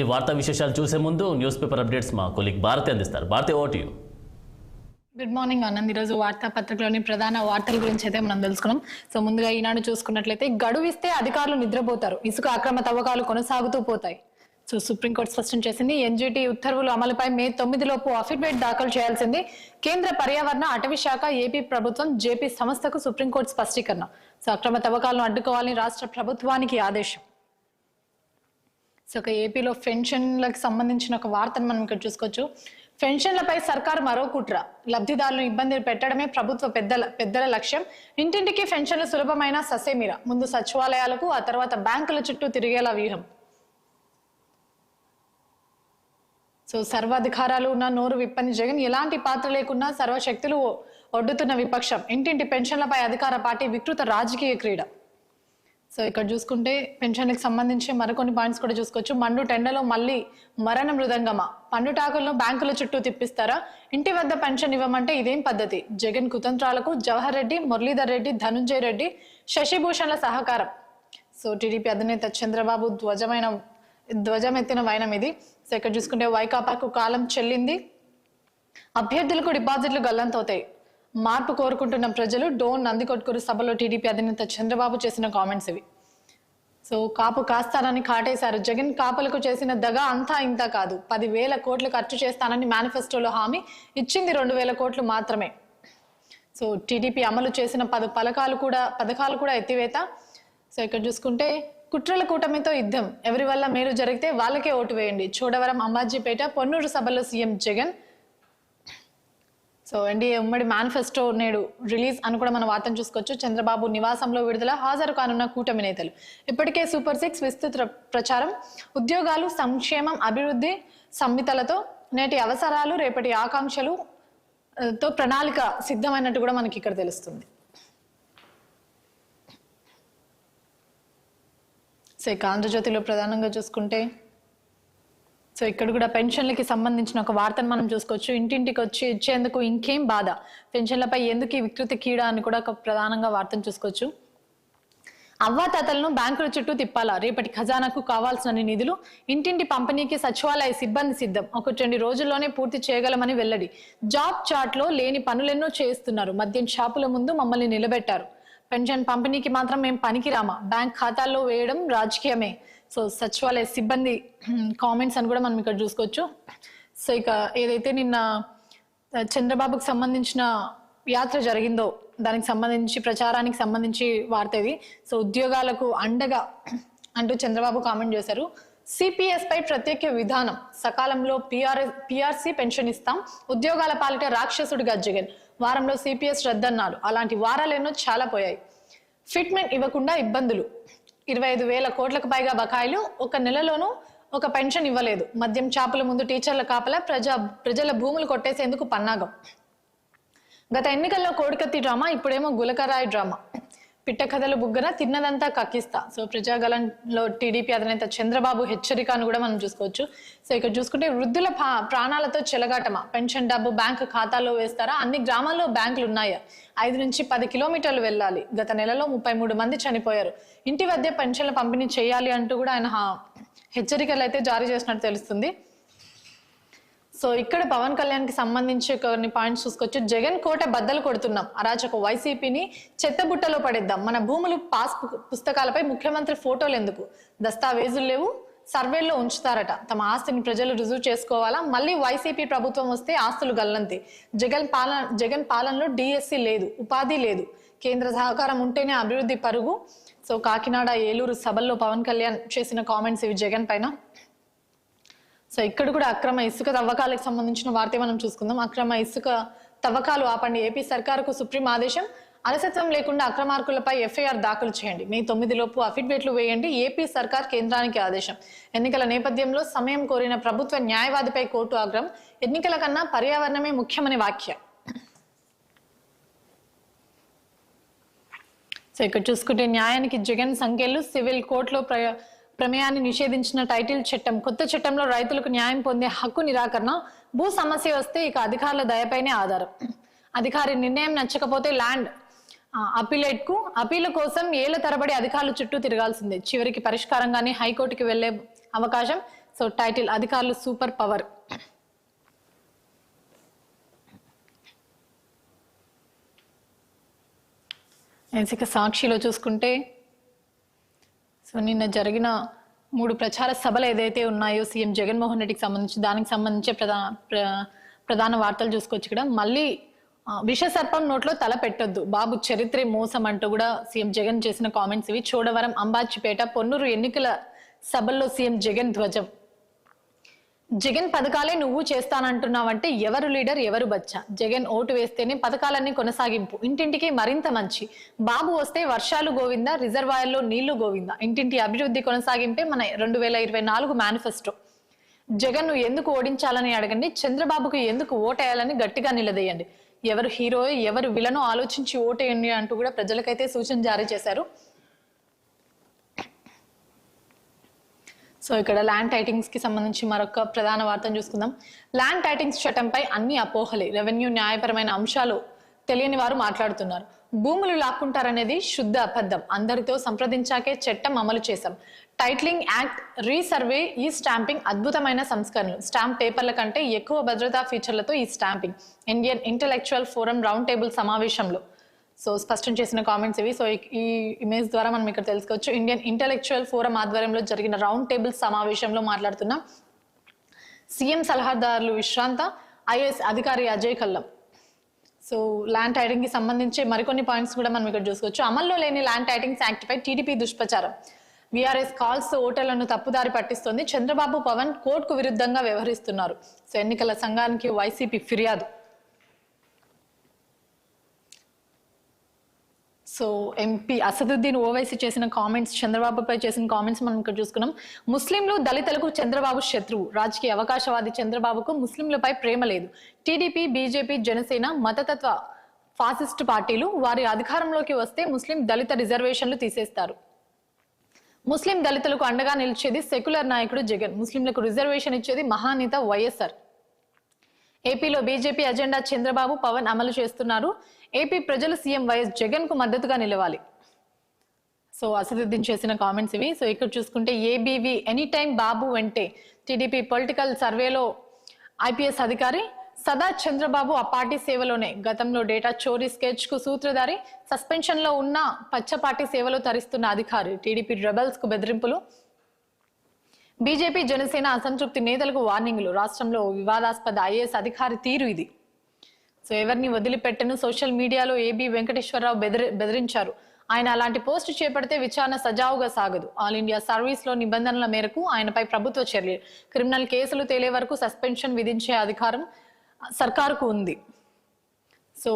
ఈ వార్తా విశేషాలు చూసే ముందు న్యూస్ పేపర్ అప్డేట్స్ మా కొలీగ్ భారతి అందిస్తారు. Bharati, over to you. Good morning Anand. ఈరోజు వార్తాపత్రికలోని ప్రధాన వార్తల గురించి అయితే మనం తెలుసుకున్నాం. సో ముందుగా ఈనాడు చూసుకున్నట్లయితే గడువు ఇస్తే అధికారులు నిద్రపోతారు, ఇసుక అక్రమ తవ్వకాలు కొనసాగుతూ పోతాయి. సో సుప్రీంకోర్టు స్పష్టం చేసింది. ఎన్జిటి ఉత్తర్వుల అమలుపై మే 9 లోపు అఫిడవిట్ దాఖలు చేయాల్సింది. కేంద్ర పర్యావరణ అటవీ శాఖ, ఏపీ ప్రభుత్వం, జేపీ సంస్థకు సుప్రీంకోర్టు స్పష్టీకరణ. సో అక్రమ తవ్వకాలను అడ్డుకోవాలని రాష్ట్ర ప్రభుత్వానికి ఆదేశం. సో ఏపీలో పెన్షన్లకు సంబంధించిన ఒక వార్తను మనం ఇక్కడ చూసుకోవచ్చు. పెన్షన్లపై సర్కారు మరో కుట్ర, లబ్ధిదారులను ఇబ్బంది పెట్టడమే ప్రభుత్వ పెద్దల లక్ష్యం. ఇంటింటికి పెన్షన్లు సులభమైన ససేమిరా, ముందు సచివాలయాలకు ఆ తర్వాత బ్యాంకుల చుట్టూ తిరిగేలా వ్యూహం. సో సర్వాధికారాలు ఉన్న నోరు విప్పని జగన్, ఎలాంటి పాత్ర లేకున్నా సర్వశక్తులు ఒడ్డుతున్న విపక్షం. ఇంటింటి పెన్షన్లపై అధికార పార్టీ వికృత రాజకీయ క్రీడ. సో ఇక్కడ చూసుకుంటే పెన్షన్లకు సంబంధించి మరికొన్ని పాయింట్స్ కూడా చూసుకోవచ్చు. మండు టెండలో మళ్ళీ మరణ మృదంగమా, పండుటాకులను బ్యాంకుల చుట్టూ తిప్పిస్తారా, ఇంటి వద్ద పెన్షన్ ఇవ్వమంటే ఇదేం పద్ధతి. జగన్ కుతంత్రాలకు జవహర్ రెడ్డి, మురళీధర్ రెడ్డి, ధనుంజయ రెడ్డి, శశిభూషణ్ల సహకారం. సో టీడీపీ అధినేత చంద్రబాబు ధ్వజమెత్తిన వైనం ఇది. సో ఇక్కడ చూసుకుంటే వైకాపాకు కాలం చెల్లింది, అభ్యర్థులకు డిపాజిట్లు గల్లంతవుతాయి, మార్పు కోరుకుంటున్న ప్రజలు, డోన్ నందికొట్కూరు సభలో టీడీపీ అధినేత చంద్రబాబు చేసిన కామెంట్స్ ఇవి. సో కాపు కాస్తారని కాటేశారు. జగన్ కాపులకు చేసిన దగా అంతా ఇంత కాదు, 10,000 కోట్లు ఖర్చు చేస్తానని మేనిఫెస్టోలో హామీ ఇచ్చింది, 2,000 కోట్లు మాత్రమే. సో టీడీపీ అమలు చేసిన పథకాలు కూడా ఎత్తివేత. సో ఇక్కడ చూసుకుంటే కుట్రల కూటమితో యుద్ధం, ఎవరి వల్ల మేలు జరిగితే వాళ్ళకే ఓటు వేయండి. చోడవరం, అంబాజీపేట, పొన్నూరు సభలో సీఎం జగన్. సో ఎన్డీఏ ఉమ్మడి మేనిఫెస్టో నేడు రిలీజ్ అని కూడా మనం వార్తను చూసుకోవచ్చు. చంద్రబాబు నివాసంలో విడుదల, హాజరు కానున్న కూటమి నేతలు. ఇప్పటికే సూపర్ 6 విస్తృత ప్రచారం, ఉద్యోగాలు, సంక్షేమం, అభివృద్ధి సంహితలతో నేటి అవసరాలు, రేపటి ఆకాంక్షలు తో ప్రణాళిక సిద్ధమైనట్టు కూడా మనకి ఇక్కడ తెలుస్తుంది. సో ఇక ఆంధ్రజ్యోతిలో ప్రధానంగా చూసుకుంటే సో ఇక్కడ కూడా పెన్షన్లకి సంబంధించిన ఒక వార్తను మనం చూసుకోవచ్చు. ఇంటింటికి వచ్చి ఇచ్చేందుకు ఇంకేం బాధ, పెన్షన్లపై ఎందుకు ఈ వికృతి కీడ అని కూడా ఒక ప్రధానంగా వార్తను చూసుకోవచ్చు. అవ్వాతాతలను బ్యాంకుల చుట్టూ తిప్పాలా, రేపటి ఖజానాకు కావాల్సిన నిధులు, ఇంటింటి పంపిణీకి సచివాలయ సిబ్బంది సిద్ధం, 1-2 రోజుల్లోనే పూర్తి చేయగలమని వెల్లడి. జాబ్ చార్ట్ లో లేని పనులెన్నో చేస్తున్నారు, మద్యం షాపుల ముందు మమ్మల్ని నిలబెట్టారు, పెన్షన్ పంపిణీకి మాత్రం మేము పనికిరామా, బ్యాంక్ ఖాతాల్లో వేయడం రాజకీయమే. సో సచివాలయ సిబ్బంది కామెంట్స్ అని కూడా మనం ఇక్కడ చూసుకోవచ్చు. సో ఇక ఏదైతే నిన్న చంద్రబాబుకు సంబంధించిన యాత్ర జరిగిందో దానికి సంబంధించి ప్రచారానికి సంబంధించి వార్త ఇది. సో ఉద్యోగాలకు అండగా అంటూ చంద్రబాబు కామెంట్ చేశారు. సిపిఎస్ పై ప్రత్యేక విధానం, సకాలంలో పిఆర్సి పెన్షన్ ఇస్తాం, ఉద్యోగాల పాలిట రాక్షసుడిగా జగన్, వారంలో సిపిఎస్ రద్దన్నారు, అలాంటి వారాలెన్నో చాలా పోయాయి. ఫిట్మెంట్ ఇవ్వకుండా ఇబ్బందులు, 25,000 కోట్లకు పైగా బకాయిలు, ఒక నెలలోనూ ఒక పెన్షన్ ఇవ్వలేదు, మద్యం చాపుల ముందు టీచర్ల కాపలా, ప్రజల భూములు కొట్టేసేందుకు పన్నాగం. గత ఎన్నికల్లో కోడికత్తి డ్రామా, ఇప్పుడేమో గులకరాయి డ్రామా, పిట్ట కథలు బుగ్గన, తిన్నదంతా కక్కిస్తా. సో ప్రజాగలంలో టీడీపీ అధినేత చంద్రబాబు హెచ్చరికను కూడా మనం చూసుకోవచ్చు. సో ఇక్కడ చూసుకుంటే వృద్ధుల ప్రాణాలతో చెలగాటమా, పెన్షన్ డబ్బు బ్యాంకు ఖాతాలో వేస్తారా, అన్ని గ్రామాల్లో బ్యాంకులు ఉన్నాయా, 5 నుంచి 10 కిలోమీటర్లు వెళ్ళాలి, గత నెలలో 33 మంది చనిపోయారు, ఇంటి వద్దే పెన్షన్ల పంపిణీ చేయాలి అంటూ కూడా ఆయన హెచ్చరికలు అయితే జారీ చేసినట్టు తెలుస్తుంది. సో ఇక్కడ పవన్ కళ్యాణ్ కి సంబంధించి కొన్ని పాయింట్స్ చూసుకోవచ్చు. జగన్ కోట బద్దలు కొడుతున్నాం, అరాచక వైసీపీని చెత్తబుట్టలో పడేద్దాం, మన భూములు పాస్ పుస్తకాలపై ముఖ్యమంత్రి ఫోటోలు ఎందుకు, దస్తావేజులు లేవు, సర్వేల్లో ఉంచుతారట, తమ ఆస్తిని ప్రజలు రుజువు చేసుకోవాలా, మళ్ళీ వైసీపీ ప్రభుత్వం వస్తే ఆస్తులు గల్లంతే, జగన్ పాలనలో డిఎస్సి లేదు, ఉపాధి లేదు, కేంద్ర సహకారం ఉంటేనే అభివృద్ధి పరుగు. సో కాకినాడ, ఏలూరు సభల్లో పవన్ కళ్యాణ్ చేసిన కామెంట్స్ ఇవి జగన్ పైన. సో ఇక్కడ కూడా అక్రమ ఇసుక తవ్వకాలకు సంబంధించిన వార్త మనం చూసుకుందాం. అక్రమ ఇసుక తవ్వకాలు ఆపండి, ఏపీ సర్కారుకు సుప్రీం ఆదేశం, అలసత్వం లేకుండా అక్రమార్కులపై ఎఫ్ఐఆర్ దాఖలు చేయండి, మే 9 లోపు అఫిడవిట్లు వేయండి, ఏపీ సర్కార్ కేంద్రానికి ఆదేశం. ఎన్నికల నేపథ్యంలో సమయం కోరిన ప్రభుత్వ న్యాయవాదిపై కోర్టు ఆగ్రహం, ఎన్నికల కన్నా పర్యావరణమే ముఖ్యమని వ్యాఖ్య. సో ఇక్కడ చూసుకుంటే న్యాయానికి జగన్ సంఖ్యలు, సివిల్ కోర్టులో ప్రమేయాన్ని నిషేధించిన టైటిల్ చట్టం, కొత్త చట్టంలో రైతులకు న్యాయం పొందే హక్కు నిరాకరణ, భూ సమస్య వస్తే ఇక అధికారుల దయపైనే ఆధారం, అధికారి నిర్ణయం నచ్చకపోతే ల్యాండ్ అప్పీల కోసం ఏళ్ల తరబడి అధికారులు చుట్టూ తిరగాల్సిందే, చివరికి పరిష్కారంగానే హైకోర్టుకి వెళ్లే అవకాశం, సో టైటిల్ అధికారులు సూపర్ పవర్. ఇక సాక్షిలో చూసుకుంటే సో నిన్న జరిగిన 3 ప్రచార సభలు ఏదైతే ఉన్నాయో సీఎం జగన్మోహన్ రెడ్డికి సంబంధించి దానికి సంబంధించే ప్రధాన వార్తలు చూసుకోవచ్చు. ఇక్కడ మళ్ళీ విష సర్పం నోట్లో తల పెట్టొద్దు, బాబు చరిత్రే మోసం అంటూ కూడా సీఎం జగన్ చేసిన కామెంట్స్ ఇవి. చోడవరం, అంబాజీపేట, పొన్నూరు ఎన్నికల సభల్లో సీఎం జగన్ ధ్వజం. జగన్ పథకాలే నువ్వు చేస్తానంటున్నావంటే ఎవరు లీడర్ ఎవరు బచ్చా? జగన్ ఓటు వేస్తేనే పథకాలన్నీ కొనసాగింపు, ఇంటింటికి మరింత మంచి. బాబు వస్తే వర్షాలు గోవింద, రిజర్వాయర్లో నీళ్లు గోవింద. ఇంటింటి అభివృద్ధి కొనసాగింపే మన 2024 మేనిఫెస్టో. జగన్ ను ఎందుకు ఓడించాలని అడగండి, చంద్రబాబుకు ఎందుకు ఓటేయాలని గట్టిగా నిలదీయండి. ఎవరు హీరో ఎవరు విలనో ఆలోచించి ఓటేయండి అంటూ కూడా ప్రజలకైతే సూచన జారీ చేశారు. సో ఇక్కడ ల్యాండ్ టైటింగ్స్ కి సంబంధించి మరొక ప్రధాన వార్తను చూసుకుందాం. ల్యాండ్ టైటింగ్స్ చట్టంపై అన్ని అపోహలే, రెవెన్యూ న్యాయపరమైన అంశాలు తెలియని వారు మాట్లాడుతున్నారు. భూములు లాక్కుంటారనేది శుద్ధ అబద్ధం, అందరితో సంప్రదించాకే చట్టం అమలు చేశాం. టైటిలింగ్ యాక్ట్, రీసర్వే, ఈ స్టాంపింగ్ అద్భుతమైన సంస్కరణలు. స్టాంప్ పేపర్ల కంటే ఎక్కువ భద్రతా ఫీచర్లతో ఈ stamping. Indian intellectual forum round table సమావేశంలో సో స్పష్టం చేసిన కామెంట్స్ ఇవి. సో ఈ ఇమేజ్ ద్వారా మనం ఇక్కడ తెలుసుకోవచ్చు. ఇండియన్ ఇంటెలెక్చువల్ ఫోరం ఆధ్వర్యంలో జరిగిన రౌండ్ టేబుల్ సమావేశంలో మాట్లాడుతున్న సీఎం సలహాదారులు విశ్రాంత, ఐఏఎస్ అధికారి అజయ్ కల్లం. సో ల్యాండ్ టైటింగ్ కి సంబంధించి మరికొన్ని పాయింట్స్ కూడా మనం ఇక్కడ చూసుకోవచ్చు. అమల్లో లేని ల్యాండ్ టైటింగ్స్ యాక్ట్ పై టీడీపీ దుష్ప్రచారం. వీఆర్ఎస్ కాల్స్ ఓటర్లను తప్పుదారి పట్టిస్తోంది. చంద్రబాబు, పవన్ కోర్టుకు విరుద్ధంగా వ్యవహరిస్తున్నారు. సో ఎన్నికల సంఘానికి వైసీపీ ఫిర్యాదు. సో ఎంపీ అసదుద్దీన్ ఓవైసీ చేసిన కామెంట్స్, చంద్రబాబుపై చేసిన కామెంట్స్ మనం ఇక్కడ చూసుకున్నాం. ముస్లింలు దళితులకు చంద్రబాబు శత్రువు, రాజకీయ అవకాశవాది చంద్రబాబుకు ముస్లింలపై ప్రేమ లేదు. టీడీపీ, బీజేపీ, జనసేన మతతత్వ ఫాసిస్టు పార్టీలు వారి అధికారంలోకి వస్తే ముస్లిం దళిత రిజర్వేషన్లు తీసేస్తారు. ముస్లిం దళితులకు అండగా నిలిచేది సెక్యులర్ నాయకుడు జగన్, ముస్లింలకు రిజర్వేషన్ ఇచ్చేది మహానేత వైఎస్ఆర్. ఏపీలో బీజేపీ అజెండా చంద్రబాబు, పవన్ అమలు చేస్తున్నారు. ఏపీ ప్రజలు సీఎం వైఎస్ జగన్ కు మద్దతుగా నిలవాలి. సో అసదుద్దీన్ చేసిన కామెంట్స్ ఇవి. సో ఇక్కడ చూసుకుంటే ఏబీవీ ఎనీ టైం బాబు వెంటే, టీడీపీ పొలిటికల్ సర్వేలో ఐపీఎస్ అధికారి సదా చంద్రబాబు ఆ పార్టీ సేవలోనే. గతంలో డేటా చోరీ స్కెచ్ కు సూత్రధారి, సస్పెన్షన్ లో ఉన్న పచ్చపార్టీ సేవలో తరిస్తున్న అధికారి. టీడీపీ రెబల్స్ కు బెదిరింపులు, బీజేపీ, జనసేన అసంతృప్తి నేతలకు వార్నింగ్లు. రాష్ట్రంలో వివాదాస్పద ఐఏఎస్ అధికారి తీరు ఇది. సో ఎవరిని వదిలిపెట్టను, సోషల్ మీడియాలో ఏబీ వెంకటేశ్వరరావు బెదిరించారు. ఆయన అలాంటి పోస్టు చేపడితే విచారణ సజావుగా సాగదు. ఆల్ ఇండియా సర్వీస్ లో నిబంధనల మేరకు ఆయనపై ప్రభుత్వ చర్యలు, క్రిమినల్ కేసులు తేలే వరకు సస్పెన్షన్ విధించే అధికారం సర్కారుకు ఉంది. సో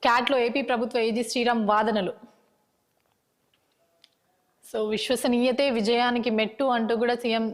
క్యాట్ లో ఏపీ ప్రభుత్వ ఏజీ శ్రీరామ్ వాదనలు. సో విశ్వసనీయతే విజయానికి మెట్టు అంటూ కూడా సీఎం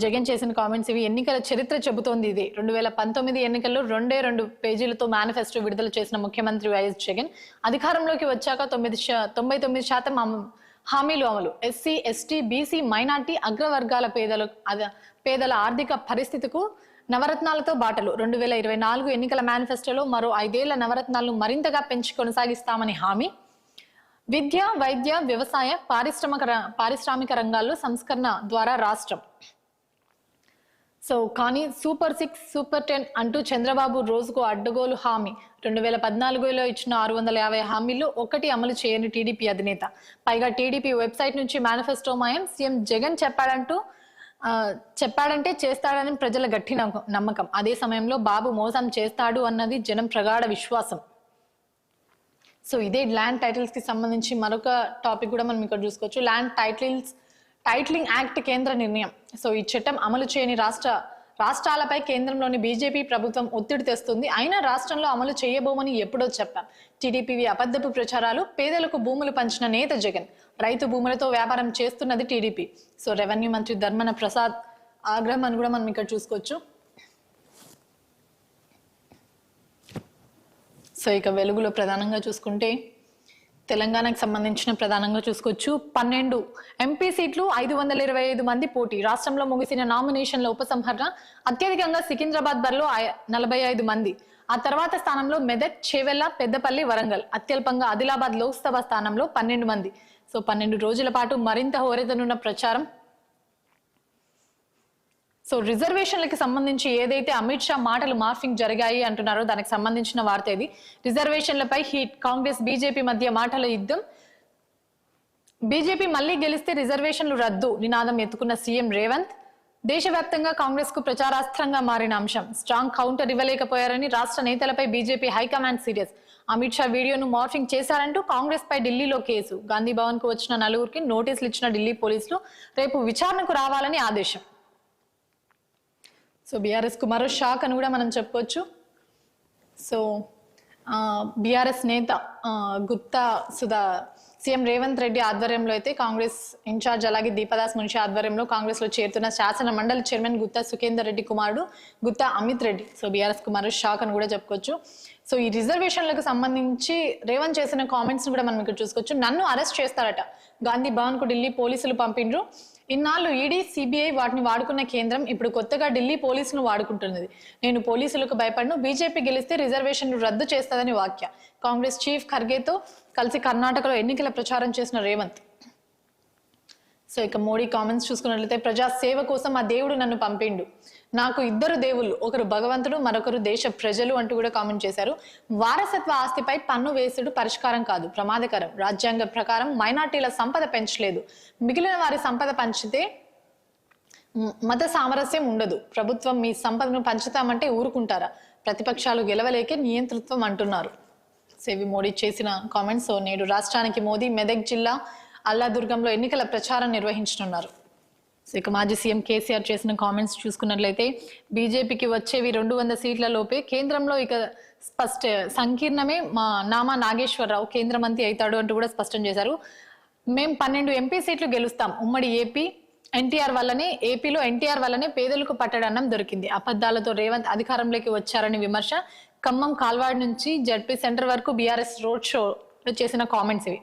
జగన్ చేసిన కామెంట్స్ ఇవి. ఎన్నికల చరిత్ర చెబుతోంది ఇది. 2019 ఎన్నికల్లో 2 పేజీలతో మేనిఫెస్టో విడుదల చేసిన ముఖ్యమంత్రి వైఎస్ జగన్ అధికారంలోకి వచ్చాక 99% హామీలు అమలు. ఎస్సీ, ఎస్టీ, బీసీ, మైనార్టీ అగ్రవర్గాల పేదల ఆర్థిక పరిస్థితికు నవరత్నాలతో బాటలు. 2024 ఎన్నికల మేనిఫెస్టోలో మరో 5 ఏళ్ల నవరత్నాలను మరింతగా పెంచి కొనసాగిస్తామని హామీ. విద్య, వైద్య, వ్యవసాయ, పారిశ్రామిక రంగాల్లో సంస్కరణ ద్వారా రాష్ట్రం. సో కానీ సూపర్ 6, సూపర్ 10 అంటూ చంద్రబాబు రోజుకు అడ్డగోలు హామీ. 2014లో ఇచ్చిన 650 హామీల్లో ఒకటి అమలు చేయని టీడీపీ అధినేత. పైగా టీడీపీ వెబ్సైట్ నుంచి మేనిఫెస్టో మాయం. సీఎం జగన్ చెప్పాడంటే చేస్తాడని ప్రజల గట్టి నమ్మకం. అదే సమయంలో బాబు మోసం చేస్తాడు అన్నది జనం ప్రగాఢ విశ్వాసం. సో ఇదే ల్యాండ్ టైటిల్స్ కి సంబంధించి మరొక టాపిక్ కూడా మనం ఇక్కడ చూసుకోవచ్చు. ల్యాండ్ టైటిలింగ్ యాక్ట్ కేంద్ర నిర్ణయం. సో ఈ చట్టం అమలు చేయని రాష్ట్రాలపై కేంద్రంలోని బీజేపీ ప్రభుత్వం ఒత్తిడి తెస్తుంది. అయినా రాష్ట్రంలో అమలు చేయబోమని ఎప్పుడో చెప్పాం. టీడీపీ అబద్ధపు ప్రచారాలు. పేదలకు భూములు పంచిన నేత జగన్, రైతు భూములతో వ్యాపారం చేస్తున్నది టీడీపీ. సో రెవెన్యూ మంత్రి ధర్మన ప్రసాద్ ఆగ్రహం అని కూడా మనం ఇక్కడ చూసుకోవచ్చు. సో ఇక వెలుగులో ప్రధానంగా చూసుకుంటే తెలంగాణకు సంబంధించిన ప్రధానంగా చూసుకోవచ్చు. 12 ఎంపీ సీట్లు, 525 మంది పోటీ. రాష్ట్రంలో ముగిసిన నామినేషన్ల ఉపసంహరణ. అత్యధికంగా సికింద్రాబాద్ బరిలో 45 మంది. ఆ తర్వాత స్థానంలో మెదక్, చేవెళ్ల, పెద్దపల్లి, వరంగల్. అత్యల్పంగా ఆదిలాబాద్ లోక్సభ స్థానంలో 12 మంది. సో 12 రోజుల పాటు మరింత హోరెతనున్న ప్రచారం. సో రిజర్వేషన్లకి సంబంధించి ఏదైతే అమిత్ షా మాటలు మార్ఫింగ్ జరిగాయి అంటున్నారో దానికి సంబంధించిన వార్త ఇది. రిజర్వేషన్లపై హీట్, కాంగ్రెస్ బీజేపీ మధ్య మాటల యుద్ధం. బీజేపీ మళ్లీ గెలిస్తే రిజర్వేషన్లు రద్దు నినాదం ఎత్తుకున్న సీఎం రేవంత్. దేశవ్యాప్తంగా కాంగ్రెస్ కు ప్రచారాస్త్రంగా మారిన అంశం. స్ట్రాంగ్ కౌంటర్ ఇవ్వలేకపోయారని రాష్ట్ర నేతలపై BJP high command serious. Amit Shah వీడియోను మార్ఫింగ్ చేశారంటూ కాంగ్రెస్ పై ఢిల్లీలో కేసు. గాంధీ భవన్ కు వచ్చిన నలుగురికి నోటీసులు ఇచ్చిన ఢిల్లీ పోలీసులు రేపు విచారణకు రావాలని ఆదేశం. సో బీఆర్ఎస్ కు మరో షాక్ అని కూడా మనం చెప్పొచ్చు. సో బీఆర్ఎస్ నేత గుత్తా సుధా సీఎం రేవంత్ రెడ్డి ఆధ్వర్యంలో అయితే కాంగ్రెస్ ఇన్ఛార్జ్ అలాగే దీపదాస్ మున్షి ఆధ్వర్యంలో కాంగ్రెస్ లో చేరుతున్న శాసన మండలి చైర్మన్ గుత్తా సుఖేందర్ రెడ్డి కుమారుడు గుత్తా అమిత్ రెడ్డి. సో బీఆర్ఎస్ కు మరో షాక్ అని కూడా చెప్పుకోవచ్చు. సో ఈ రిజర్వేషన్లకు సంబంధించి రేవంత్ చేసిన కామెంట్స్ కూడా మనం ఇక్కడ చూసుకోవచ్చు. నన్ను అరెస్ట్ చేస్తారట, గాంధీ భవన్ కు ఢిల్లీ పోలీసులు పంపిండ్రు. ఇన్నాళ్ళు ఈడీ, సిబిఐ వాటిని వాడుకున్న కేంద్రం ఇప్పుడు కొత్తగా ఢిల్లీ పోలీసులను వాడుకుంటున్నది. నేను పోలీసులకు భయపడను, బీజేపీ గెలిస్తే రిజర్వేషన్లు రద్దు చేస్తుందని వ్యాఖ్య. కాంగ్రెస్ చీఫ్ ఖర్గేతో కలిసి కర్ణాటకలో ఎన్నికల ప్రచారం చేసిన రేవంత్. సో ఇక మోడీ కామెంట్స్ చూసుకున్నట్లయితే, ప్రజా సేవ కోసం ఆ దేవుడు నన్ను పంపిండు. నాకు ఇద్దరు దేవుళ్ళు, ఒకరు భగవంతుడు, మరొకరు దేశ ప్రజలు అంటూ కూడా కామెంట్ చేశారు. వారసత్వ ఆస్తిపై పన్ను వేసుడు పరిష్కారం కాదు, ప్రమాదకరం. రాజ్యాంగ ప్రకారం మైనార్టీల సంపద పెంచలేదు, మిగిలిన వారి సంపద పంచితే మత సామరస్యం ఉండదు. ప్రభుత్వం మీ సంపదను పంచుతామంటే ఊరుకుంటారా? ప్రతిపక్షాలు గెలవలేకే నియంతృత్వం అంటున్నారు. సో ఇవి మోడీ చేసిన కామెంట్స్. సో నేడు రాష్ట్రానికి మోదీ మెదక్ జిల్లా అల్లాదుర్గంలో ఎన్నికల ప్రచారం నిర్వహించనున్నారు. సో ఇక మాజీ సీఎం కేసీఆర్ చేసిన కామెంట్స్ చూసుకున్నట్లయితే, బీజేపీకి వచ్చేవి 200 సీట్ల లోపే, కేంద్రంలో ఇక సంకీర్ణమే. మా నామా నాగేశ్వరరావు కేంద్ర మంత్రి అవుతాడు అంటూ కూడా స్పష్టం చేశారు. మేము 12 ఎంపీ సీట్లు గెలుస్తాం. ఉమ్మడి ఏపీలో ఎన్టీఆర్ వల్లనే పేదలకు పట్టడన్నం దొరికింది. అబద్ధాలతో రేవంత్ అధికారంలోకి వచ్చారని విమర్శ. ఖమ్మం కాల్వాడ్ నుంచి జడ్పీ సెంటర్ వరకు బీఆర్ఎస్ రోడ్ షోలో చేసిన కామెంట్స్ ఇవి.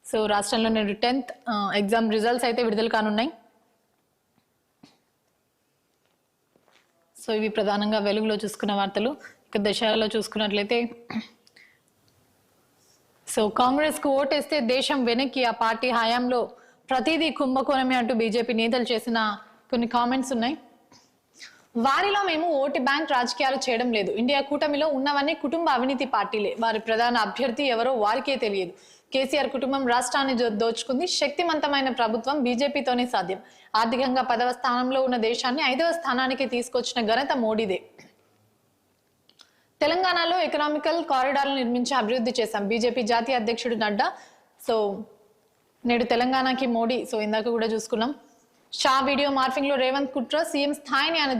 సో రాష్ట్రంలో నేడు 10th ఎగ్జామ్ రిజల్ట్స్ అయితే విడుదల కానున్నాయి. సో ఇవి ప్రధానంగా వెలుగులో చూసుకున్న వార్తలు. ఇక దశలో చూసుకున్నట్లయితే, సో కాంగ్రెస్ కు ఓటేస్తే దేశం వెనక్కి, ఆ పార్టీ హయాంలో ప్రతిదీ కుంభకోణమే అంటూ బీజేపీ నేతలు చేసిన కొన్ని కామెంట్స్ ఉన్నాయి. వారిలో మేము ఓటు బ్యాంక్ రాజకీయాలు చేయడం లేదు. ఇండియా కూటమిలో ఉన్నవన్నీ కుటుంబ అవినీతి పార్టీలే. వారి ప్రధాన అభ్యర్థి ఎవరో వారికే తెలియదు. కేసీఆర్ కుటుంబం రాష్ట్రాన్ని దోచుకుంది. శక్తివంతమైన ప్రభుత్వం బీజేపీతోనే సాధ్యం. ఆర్థికంగా 10వ స్థానంలో ఉన్న దేశాన్ని 5వ స్థానానికి తీసుకొచ్చిన ఘనత మోడీదే. తెలంగాణలో ఎకనామికల్ కారిడార్లు నిర్మించి అభివృద్ధి చేశాం. బీజేపీ జాతీయ అధ్యక్షుడు నడ్డా. సో నేడు తెలంగాణకి మోడీ. సో ఇందాక కూడా చూసుకున్నాం. షా వీడియో మార్ఫింగ్ లో రేవంత్ కుట్ర, సీఎం స్థాయిని ఆయన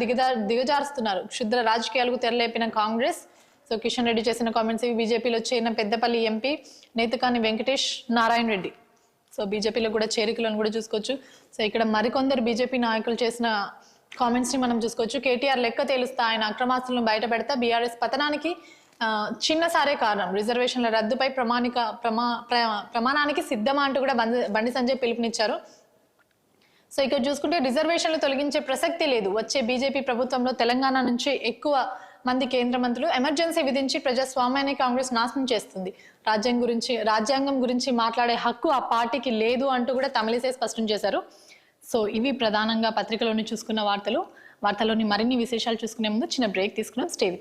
దిగజారుస్తున్నారు. క్షుద్ర రాజకీయాలకు తెరలేపిన కాంగ్రెస్. సో కిషన్ రెడ్డి చేసిన కామెంట్స్ ఇవి. బీజేపీలో చేరిన పెద్దపల్లి ఎంపీ నేతకాని వెంకటేష్ నారాయణ రెడ్డి. సో బీజేపీలో కూడా చేరికలను కూడా చూసుకోవచ్చు. సో ఇక్కడ మరికొందరు బీజేపీ నాయకులు చేసిన కామెంట్స్ ని మనం చూసుకోవచ్చు. కేటీఆర్ లెక్క తేలుస్తా, ఆయన అక్రమాస్తులను బయట పెడతా, బీఆర్ఎస్ పతనానికి చిన్నసారే కారణం. రిజర్వేషన్ల రద్దుపై ప్రమాణానికి సిద్ధమా అంటూ కూడా బండి సంజయ్ పిలుపునిచ్చారు. సో ఇక్కడ చూసుకుంటే రిజర్వేషన్లు తొలగించే ప్రసక్తి లేదు. వచ్చే బీజేపీ ప్రభుత్వంలో తెలంగాణ నుంచి ఎక్కువ మంది కేంద్ర మంత్రులు. ఎమర్జెన్సీ విధించి ప్రజాస్వామ్యాన్ని కాంగ్రెస్ నాశనం చేస్తుంది. రాజ్యాంగం గురించి మాట్లాడే హక్కు ఆ పార్టీకి లేదు అంటూ కూడా తమిళిసై స్పష్టం చేశారు. సో ఇవి ప్రధానంగా పత్రికలోని చూసుకున్న వార్తలోని మరిన్ని విశేషాలు చూసుకునే ముందు చిన్న బ్రేక్ తీసుకున్నాం. Stay with us.